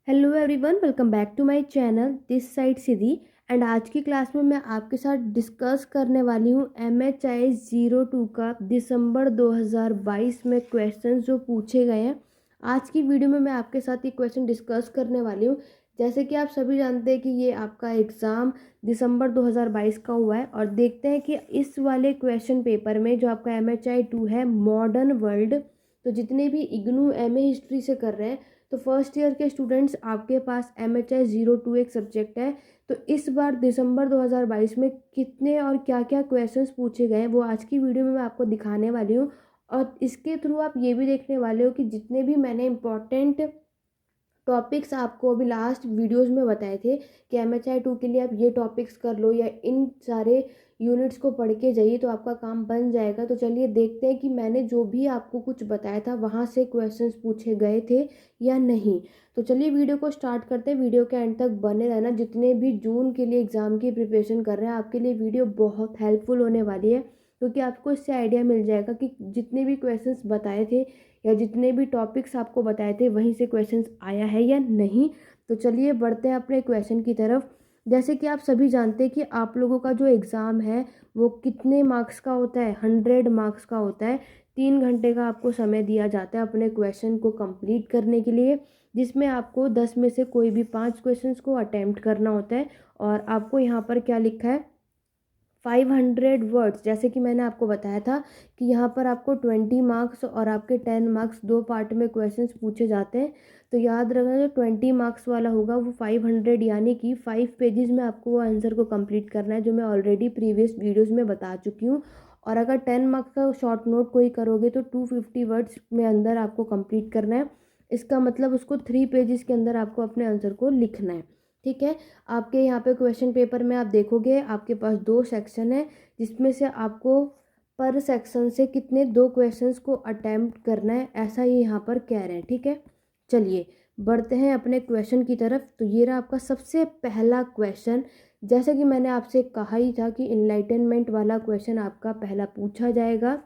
Hello everyone, welcome back to my channel. This side Siddhi and आज की class में मैं आपके साथ डिस्कस करने वाली हूँ MHI 02 का दिसंबर 2022 में क्वेश्चंस जो पूछे गए हैं। आज की वीडियो में मैं आपके साथ ये क्वेश्चन डिस्कस करने वाली हूँ। जैसे कि आप सभी जानते हैं कि ये आपका एग्ज़ाम दिसंबर 2022 का हुआ है और देखते हैं कि इस वाले क्वेश्चन पेपर में जो आपका MHI 2 है मॉडर्न वर्ल्ड, तो जितने भी इग्नू MA हिस्ट्री से कर रहे हैं तो फर्स्ट ईयर के स्टूडेंट्स आपके पास MHI 02 एक सब्जेक्ट है। तो इस बार दिसंबर 2022 में कितने और क्या क्या क्वेश्चंस पूछे गए हैं वो आज की वीडियो में मैं आपको दिखाने वाली हूँ। और इसके थ्रू आप ये भी देखने वाले हो कि जितने भी मैंने इम्पॉर्टेंट टॉपिक्स आपको अभी लास्ट वीडियोस में बताए थे कि MHI 2 के लिए आप ये टॉपिक्स कर लो या इन सारे यूनिट्स को पढ़ के जाइए तो आपका काम बन जाएगा। तो चलिए देखते हैं कि मैंने जो भी आपको कुछ बताया था वहाँ से क्वेश्चंस पूछे गए थे या नहीं। तो चलिए वीडियो को स्टार्ट करते हैं। वीडियो के एंड तक बने रहना। जितने भी जून के लिए एग्ज़ाम की प्रिपरेशन कर रहे हैं आपके लिए वीडियो बहुत हेल्पफुल होने वाली है, क्योंकि आपको इससे आइडिया मिल जाएगा कि जितने भी क्वेश्चंस बताए थे या जितने भी टॉपिक्स आपको बताए थे वहीं से क्वेश्चंस आया है या नहीं। तो चलिए बढ़ते हैं अपने क्वेश्चन की तरफ। जैसे कि आप सभी जानते हैं कि आप लोगों का जो एग्ज़ाम है वो कितने मार्क्स का होता है, 100 मार्क्स का होता है। 3 घंटे का आपको समय दिया जाता है अपने क्वेश्चन को कंप्लीट करने के लिए, जिसमें आपको 10 में से कोई भी 5 क्वेश्चंस को अटेम्प्ट करना होता है। और आपको यहाँ पर क्या लिखा है, 500 वर्ड्स। जैसे कि मैंने आपको बताया था कि यहाँ पर आपको 20 मार्क्स और आपके 10 मार्क्स दो पार्ट में क्वेश्चंस पूछे जाते हैं। तो याद रखना, जो 20 मार्क्स वाला होगा वो 500 यानी कि 5 पेजेस में आपको वो आंसर को कंप्लीट करना है, जो मैं ऑलरेडी प्रीवियस वीडियोज़ में बता चुकी हूँ। और अगर 10 मार्क्स का शॉर्ट नोट कोई करोगे तो 250 वर्ड्स में अंदर आपको कंप्लीट करना है। इसका मतलब उसको 3 पेजेस के अंदर आपको अपने आंसर को लिखना है। ठीक है। आपके यहाँ पे क्वेश्चन पेपर में आप देखोगे आपके पास 2 सेक्शन है, जिसमें से आपको पर सेक्शन से कितने 2 क्वेश्चंस को अटेम्प्ट करना है, ऐसा ही यहाँ पर कह रहे हैं। ठीक है, चलिए बढ़ते हैं अपने क्वेश्चन की तरफ। तो ये रहा आपका सबसे पहला क्वेश्चन। जैसे कि मैंने आपसे कहा ही था कि इनलाइटनमेंट वाला क्वेश्चन आपका पहला पूछा जाएगा,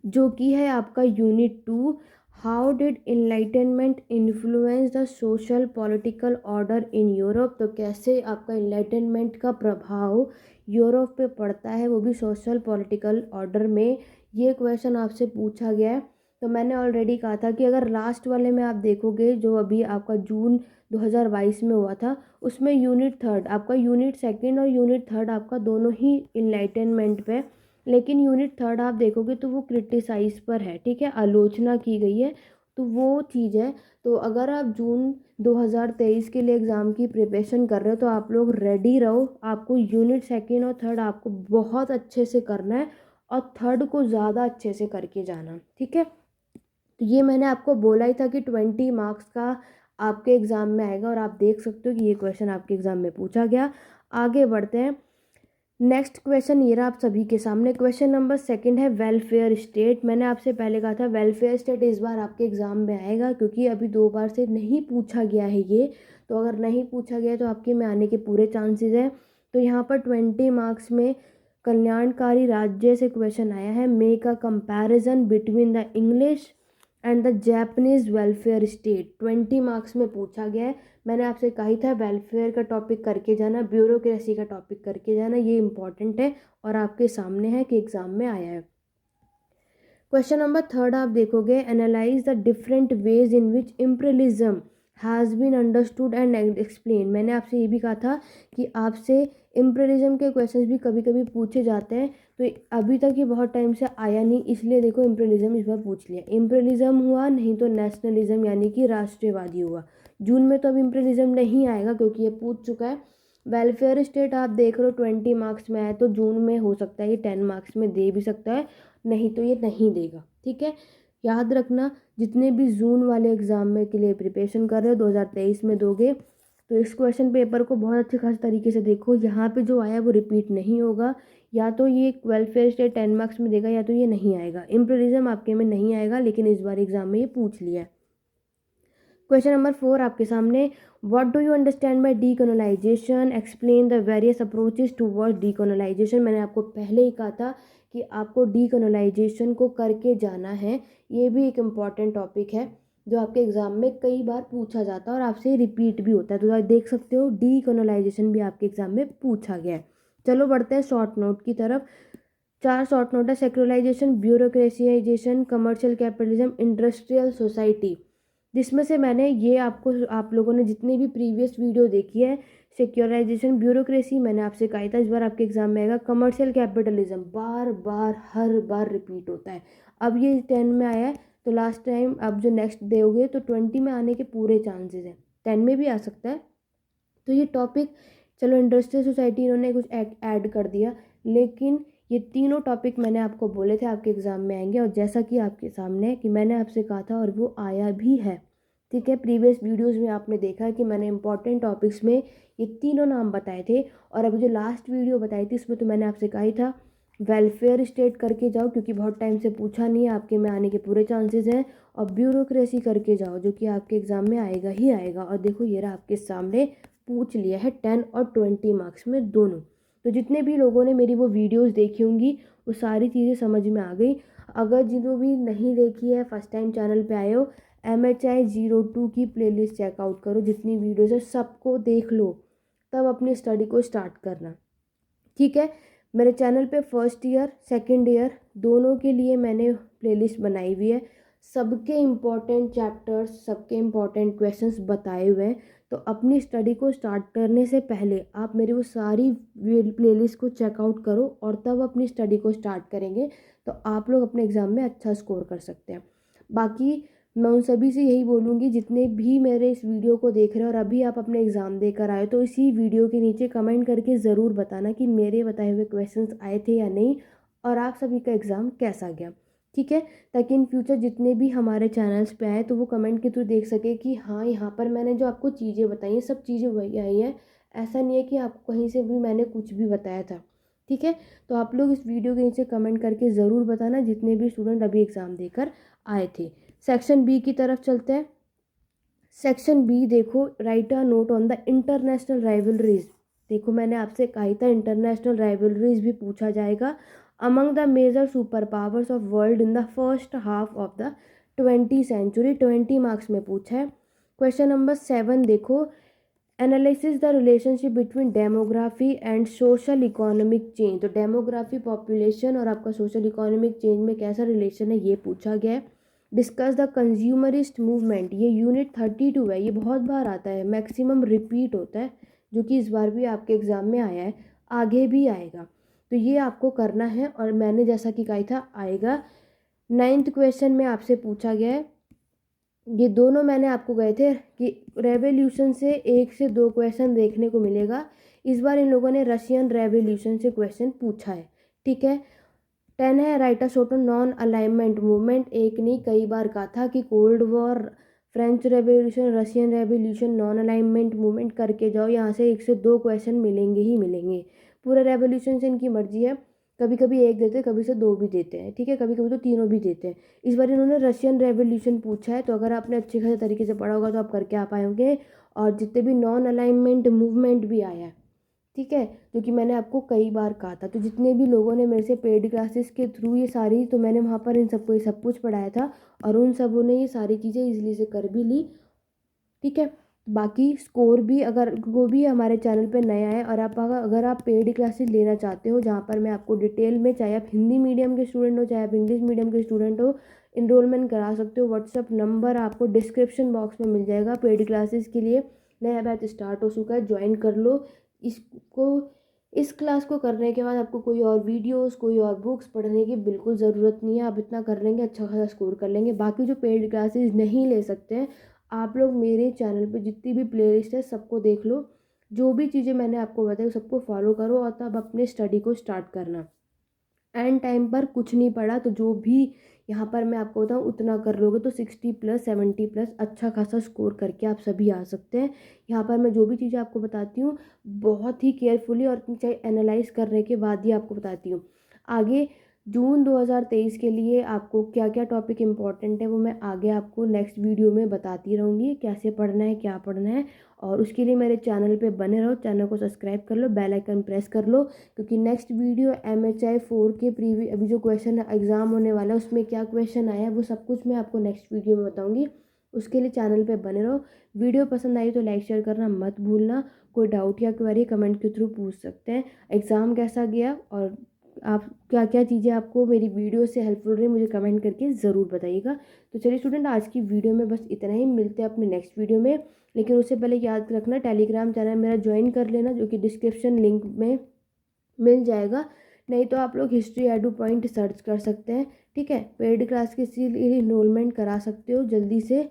जो कि है आपका unit 2। How did enlightenment influence the social political order in Europe. तो कैसे आपका इनलाइटनमेंट का प्रभाव यूरोप पे पड़ता है, वो भी सोशल पॉलिटिकल ऑर्डर में। ये क्वेश्चन आपसे पूछा गया है। तो मैंने ऑलरेडी कहा था कि अगर लास्ट वाले में आप देखोगे जो अभी आपका जून 2022 में हुआ था, उसमें यूनिट 3 आपका, यूनिट 2 और यूनिट 3 आपका दोनों ही इनलाइटनमेंट पे, लेकिन यूनिट 3 आप देखोगे तो वो क्रिटिसाइज पर है। ठीक है, आलोचना की गई है, तो वो चीज़ है। तो अगर आप जून 2023 के लिए एग्ज़ाम की प्रिपरेशन कर रहे हो तो आप लोग रेडी रहो। आपको यूनिट 2 और 3 आपको बहुत अच्छे से करना है और 3 को ज़्यादा अच्छे से करके जाना। ठीक है, तो ये मैंने आपको बोला ही था कि 20 मार्क्स का आपके एग्ज़ाम में आएगा और आप देख सकते हो कि ये क्वेश्चन आपके एग्ज़ाम में पूछा गया। आगे बढ़ते हैं। नेक्स्ट क्वेश्चन ये रहा आप सभी के सामने। क्वेश्चन नंबर 2 है वेलफेयर स्टेट। मैंने आपसे पहले कहा था वेलफेयर स्टेट इस बार आपके एग्ज़ाम में आएगा, क्योंकि अभी 2 बार से नहीं पूछा गया है ये। तो अगर नहीं पूछा गया तो आपके में आने के पूरे चांसेस हैं। तो यहाँ पर 20 मार्क्स में कल्याणकारी राज्य से क्वेश्चन आया है। Make a comparison between the English and the Japanese welfare state. 20 marks में पूछा गया है। मैंने आपसे कही था वेलफेयर का टॉपिक करके जाना, ब्यूरोक्रेसी का टॉपिक करके जाना, ये इंपॉर्टेंट है और आपके सामने है कि एग्ज़ाम में आया है। क्वेश्चन नंबर 3 आप देखोगे, analyse the different ways in which imperialism has been understood and explain. मैंने आपसे ये भी कहा था कि आपसे इम्पीरियलिज्म के क्वेश्चंस भी कभी कभी पूछे जाते हैं। तो अभी तक ये बहुत टाइम से आया नहीं, इसलिए देखो इम्पीरियलिज्म इस बार पूछ लिया। इम्पीरियलिज्म हुआ, नहीं तो नेशनलिज्म यानी कि राष्ट्रवादी हुआ। जून में तो अब इम्पीरियलिज्म नहीं आएगा क्योंकि ये पूछ चुका है। वेलफेयर स्टेट आप देख रहे हो 20 मार्क्स में आया, तो जून में हो सकता है ये 10 मार्क्स में दे भी सकता है, नहीं तो ये नहीं देगा। ठीक है, याद रखना जितने भी जून वाले एग्ज़ाम में के लिए प्रिपरेशन कर रहे हो 2023 में दोगे तो इस क्वेश्चन पेपर को बहुत अच्छे खास तरीके से देखो। यहाँ पे जो आया वो रिपीट नहीं होगा। या तो ये वेलफेयर स्टेट 10 मार्क्स में देगा या तो ये नहीं आएगा। इम्पीरियलिज्म आपके में नहीं आएगा, लेकिन इस बार एग्जाम में ये पूछ लिया है। क्वेश्चन नंबर 4 आपके सामने, what do you understand by decolonisation, explain the various approaches towards decolonisation. मैंने आपको पहले ही कहा था कि आपको डीकोलोनाइजेशन को करके जाना है, ये भी एक इम्पॉर्टेंट टॉपिक है। जो आपके एग्ज़ाम में कई बार पूछा जाता है और आपसे रिपीट भी होता है। तो आप देख सकते हो डीकोलोनाइजेशन भी आपके एग्ज़ाम में पूछा गया है। चलो बढ़ते हैं शॉर्ट नोट की तरफ। 4 शॉर्ट नोट है। Secularisation, bureaucratisation, commercial capitalism, industrial society. जिसमें से मैंने ये आप लोगों ने जितनी भी प्रीवियस वीडियो देखी है, सेक्युलराइजेशन, ब्यूरोक्रेसी मैंने आपसे कहा था इस बार आपके एग्जाम में आएगा। कमर्शियल कैपिटलिज्म बार बार हर बार रिपीट होता है। अब ये 10 में आया है, तो लास्ट टाइम अब जो नेक्स्ट दोगे तो 20 में आने के पूरे चांसेस हैं, 10 में भी आ सकता है। तो ये टॉपिक, चलो इंडस्ट्रियल सोसाइटी इन्होंने कुछ ऐड कर दिया, लेकिन ये तीनों टॉपिक मैंने आपको बोले थे आपके एग्ज़ाम में आएंगे, और जैसा कि आपके सामने है कि मैंने आपसे कहा था और वो आया भी है। ठीक है, प्रीवियस वीडियोस में आपने देखा है कि मैंने इंपॉर्टेंट टॉपिक्स में ये तीनों नाम बताए थे, और अभी जो लास्ट वीडियो बताई थी उसमें तो मैंने आपसे कहा ही था वेलफेयर स्टेट करके जाओ, क्योंकि बहुत टाइम से पूछा नहीं है, आपके में आने के पूरे चांसेस हैं। और ब्यूरोक्रेसी करके जाओ, जो कि आपके एग्ज़ाम में आएगा ही आएगा। और देखो ये रहा आपके सामने, पूछ लिया है 10 और 20 मार्क्स में दोनों। तो जितने भी लोगों ने मेरी वो वीडियोस देखी होंगी वो सारी चीज़ें समझ में आ गई। अगर जिन्होंने भी नहीं देखी है, फर्स्ट टाइम चैनल पे आए हो, MHI02 की प्लेलिस्ट चेकआउट करो, जितनी वीडियोस है सबको देख लो, तब अपनी स्टडी को स्टार्ट करना। ठीक है, मेरे चैनल पे फर्स्ट ईयर सेकंड ईयर दोनों के लिए मैंने प्लेलिस्ट बनाई हुई है। सबके इम्पॉर्टेंट चैप्टर्स, सबके इम्पॉर्टेंट क्वेश्चंस बताए हुए हैं। तो अपनी स्टडी को स्टार्ट करने से पहले आप मेरी वो सारी प्लेलिस्ट को चेकआउट करो, और तब अपनी स्टडी को स्टार्ट करेंगे तो आप लोग अपने एग्ज़ाम में अच्छा स्कोर कर सकते हैं। बाकी मैं उन सभी से यही बोलूँगी, जितने भी मेरे इस वीडियो को देख रहे हैं और अभी आप अपने एग्ज़ाम देकर आए, तो इसी वीडियो के नीचे कमेंट करके ज़रूर बताना कि मेरे बताए हुए क्वेश्चंस आए थे या नहीं, और आप सभी का एग्ज़ाम कैसा गया। ठीक है, ताकि इन फ्यूचर जितने भी हमारे चैनल्स पे आए तो वो कमेंट के थ्रू देख सके कि हाँ, यहाँ पर मैंने जो आपको चीज़ें बताई हैं सब चीज़ें वही आई हैं, ऐसा नहीं है कि आपको कहीं से भी मैंने कुछ भी बताया था। ठीक है, तो आप लोग इस वीडियो के नीचे कमेंट करके ज़रूर बताना, जितने भी स्टूडेंट अभी एग्ज़ाम देकर आए थे। सेक्शन बी की तरफ चलते हैं। सेक्शन बी देखो, right a note on the international rivalries. देखो मैंने आपसे कहा था इंटरनेशनल राइवलरीज भी पूछा जाएगा। Among the major super powers of world in the first half of the 20th century, 20 marks में पूछा है। क्वेश्चन नंबर 7 देखो, analysis the relationship between demography and social economic change. तो डेमोग्राफी, पॉपुलेशन और आपका सोशल इकोनॉमिक चेंज में कैसा relation है ये पूछा गया है। डिस्कस द कंज्यूमरिस्ट मूवमेंट, ये यूनिट 32 है, ये बहुत बार आता है, मैक्सिमम रिपीट होता है, जो कि इस बार भी आपके एग्ज़ाम में आया है, आगे भी आएगा। तो ये आपको करना है, और मैंने जैसा कि कहा था आएगा। 9th क्वेश्चन में आपसे पूछा गया है, ये दोनों मैंने आपको गए थे कि रेवोल्यूशन से 1 से 2 क्वेश्चन देखने को मिलेगा। इस बार इन लोगों ने रशियन रेवोल्यूशन से क्वेश्चन पूछा है। ठीक है, 10 है, right a short non alignment movement. एक नहीं कई बार कहा था कि cold war, French revolution, Russian revolution, non alignment movement करके जाओ, यहाँ से 1 से 2 क्वेश्चन मिलेंगे ही मिलेंगे। पूरे रेवोल्यूशन से इनकी मर्जी है, कभी कभी एक देते हैं, कभी से 2 भी देते हैं। ठीक है, कभी कभी तो तीनों भी देते हैं। इस बार इन्होंने रशियन रेवोल्यूशन पूछा है, तो अगर आपने अच्छे खासे तरीके से पढ़ा होगा तो आप करके आ पाएंगे। और जितने भी नॉन अलाइनमेंट मूवमेंट भी आया है, ठीक है, जो कि मैंने आपको कई बार कहा था। तो जितने भी लोगों ने मेरे से पेड क्लासेस के थ्रू ये सारी, तो मैंने वहाँ पर इन सबको ये सब कुछ पढ़ाया था, और उन सबों ने ये सारी चीज़ें इजीली से कर भी ली। ठीक है, बाकी स्कोर भी, अगर वो भी हमारे चैनल पे नया है और अगर आप पेड क्लासेस लेना चाहते हो, जहाँ पर मैं आपको डिटेल में, चाहे आप हिंदी मीडियम के स्टूडेंट हो चाहे आप इंग्लिश मीडियम के स्टूडेंट हो, इनरोलमेंट करा सकते हो। व्हाट्सअप नंबर आपको डिस्क्रिप्शन बॉक्स में मिल जाएगा। पेड क्लासेस के लिए नया बैच स्टार्ट हो चुका है, ज्वाइन कर लो इसको। इस क्लास को करने के बाद आपको कोई और वीडियोस, कोई और बुक्स पढ़ने की बिल्कुल ज़रूरत नहीं है। आप इतना कर लेंगे, अच्छा खासा स्कोर कर लेंगे। बाकी जो पेड क्लासेस नहीं ले सकते हैं, आप लोग मेरे चैनल पे जितनी भी प्लेलिस्ट है सबको देख लो, जो भी चीज़ें मैंने आपको बताई सबको फॉलो करो, और तब अपने स्टडी को स्टार्ट करना। एंड टाइम पर कुछ नहीं पड़ा तो जो भी यहाँ पर मैं आपको बताऊँ उतना कर लोगे तो 60+ 70+ अच्छा खासा स्कोर करके आप सभी आ सकते हैं। यहाँ पर मैं जो भी चीज़ें आपको बताती हूँ बहुत ही केयरफुली और चाहे एनालाइज करने के बाद ही आपको बताती हूँ। आगे जून 2023 के लिए आपको क्या क्या टॉपिक इम्पॉर्टेंट है वो मैं आगे आपको नेक्स्ट वीडियो में बताती रहूँगी, कैसे पढ़ना है, क्या पढ़ना है। और उसके लिए मेरे चैनल पे बने रहो, चैनल को सब्सक्राइब कर लो, बेल आइकन प्रेस कर लो, क्योंकि नेक्स्ट वीडियो MHI 4 के अभी जो क्वेश्चन एग्ज़ाम होने वाला है उसमें क्या क्वेश्चन आया है वो सब कुछ मैं आपको नेक्स्ट वीडियो में बताऊँगी। उसके लिए चैनल पे बने रहो। वीडियो पसंद आई तो लाइक शेयर करना मत भूलना। कोई डाउट या क्वेरी कमेंट के थ्रू पूछ सकते हैं। एग्ज़ाम कैसा गया और आप क्या क्या चीज़ें आपको मेरी वीडियो से हेल्पफुल रही मुझे कमेंट करके ज़रूर बताइएगा। तो चलिए स्टूडेंट, आज की वीडियो में बस इतना ही। मिलते हैं अपने नेक्स्ट वीडियो में, लेकिन उससे पहले याद रखना टेलीग्राम चैनल मेरा ज्वाइन कर लेना, जो कि डिस्क्रिप्शन लिंक में मिल जाएगा। नहीं तो आप लोग हिस्ट्री एडू पॉइंट सर्च कर सकते हैं। ठीक है, पेड क्लास के लिए इनरोलमेंट करा सकते हो जल्दी से।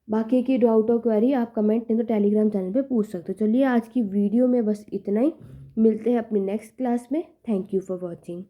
बाकी की डाउट और क्वेरी आप कमेंट नहीं तो टेलीग्राम चैनल पे पूछ सकते हो। चलिए आज की वीडियो में बस इतना ही। मिलते हैं अपनी नेक्स्ट क्लास में। Thank you for watching.